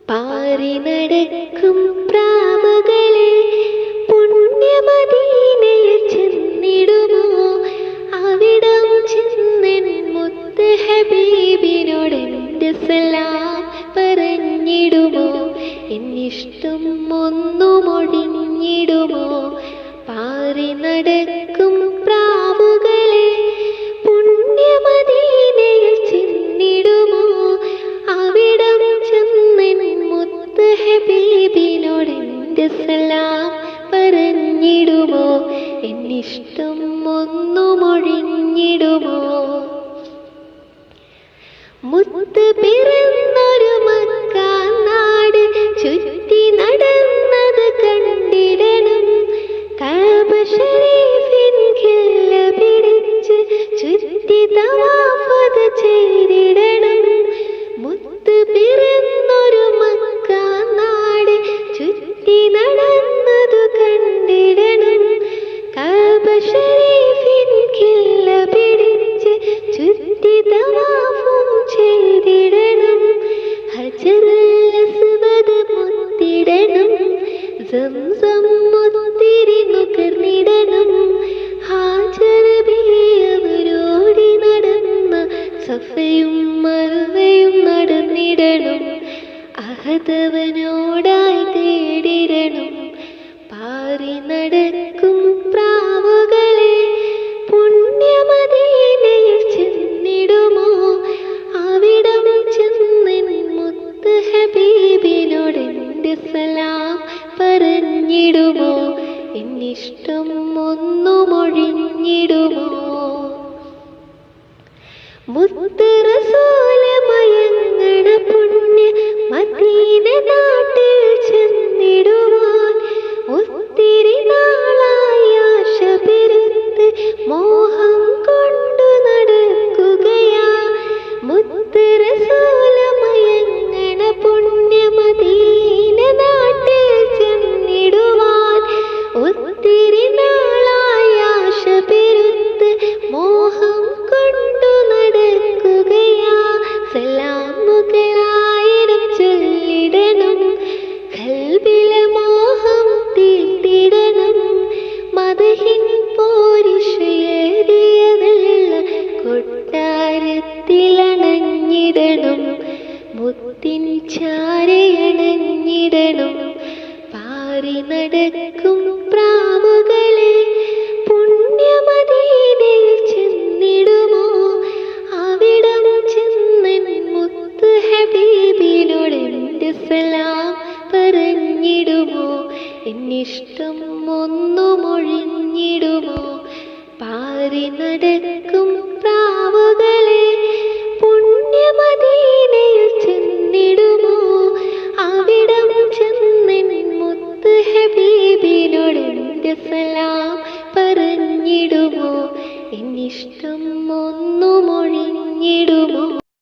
പാറി നടക്കും പ്രാവുകളെ പുണ്യമദീനയിൽ ചെന്നിടുമോ? അവിടം ചെന്നെൻ മുത്ത് ഹബീബിനോടെൻ്റെ സലാം പറഞ്ഞിടുമോ? എന്നിഷ്ടം ഒന്നുമൊഴിഞ്ഞിടുമോ? പാറി നടക്കും പ്രാവുകളെ പുണ്യമദീനയിൽ ചെന്നിടുമോ? അവിടം ചെന്നെൻ മുത്ത് ഹബീബിനോടെൻ്റെ സലാം പറഞ്ഞിടുമോ? എന്നിഷ്ടം ഒന്നുമൊഴിഞ്ഞിടുമോ? മുത്ത് പിറന്നൊരു മക്ക നാട് ചുറ്റി നടന്നത് കണ്ടിടണം. കഅബ ശരീഫിൻ ഖില്ല പിടിച്ച് ചുറ്റി തവാഫ് ചെയ്തിടണം. മുത്ത് പിറന്നൊരു മക്ക നാട് ചുറ്റി നടന്നത് കണ്ടിടണം. കഅബ ശരീഫിൻ ഖില്ല പിടിച്ച് ചുറ്റി തവാഫും ചെയ്തിടണം. ഹജറുൽ അസ്വദ് മുത്തിടണം. സംസം മുത്തിരി നുകർന്നിടണം. ഹാജർ ബിയവരോടി നടന്ന സഫയും മർവയും നടന്നിടണം. അഹദവനോടായി തേടിടണം. പാറി നടക്കും പ്രാവുകളെ പുണ്യമദീനയിൽ ചെന്നിടുമോ? അവിടം ചെന്നെൻ മുത്ത് ഹബീബിനോടെൻ്റെ സലാം പറഞ്ഞിടുമോ? എന്നിഷ്ടം ഒന്നുമൊഴിഞ്ഞിടുമോ? മുത്ത് റസൂൽ മയങ്ങണ പുണ്യ മദീന നാട്ടിൽ ചെന്നിടുവാൻ ഒത്തിരി നാളായി ആശ പെരുത്ത് മോഹം കൊണ്ടു നടക്കുകയാ. മുത്ത് റസൂൽ മയങ്ങണ പുണ്യ മദീന നാട്ടിൽ ചെന്നിടുവാൻ ഒത്തിരി നാളായി ആശ പെരുത്ത് മോഹം കൊണ്ടു നടക്കുകയാ. സലാമുകളായിരം ചൊല്ലിടണം. ഖൽബിലെ മോഹം തീർത്തിടണം. മദഹിൻ പോരിഷയേറിയ വെള്ള കൊട്ടാരത്തിലണഞ്ഞിടണം. മുത്തിൻ ചാരയണഞ്ഞിടണം. പാറി നടക്കും പ്രാവുകളെ പുണ്യമദീനയിൽ ചെന്നിടുമോ? അവിടം ചെന്നെൻ മുത്ത് ഹബീബിനോടെൻ്റെ സലാം പറഞ്ഞിടുമോ? എന്നിഷ്ടം ഒന്നുമൊഴിഞ്ഞിടുമോ? പാറി നടക്കും പ്രാവുകളെ പുണ്യമദീനയിൽ ചെന്നിടുമോ? അവിടം ചെന്നെൻ മുത്ത് ഹബീബിനോടെൻ്റെ സലാം പറഞ്ഞിടുമോ? എന്നിഷ്ടം ഒന്നുമൊഴിഞ്ഞിടുമോ?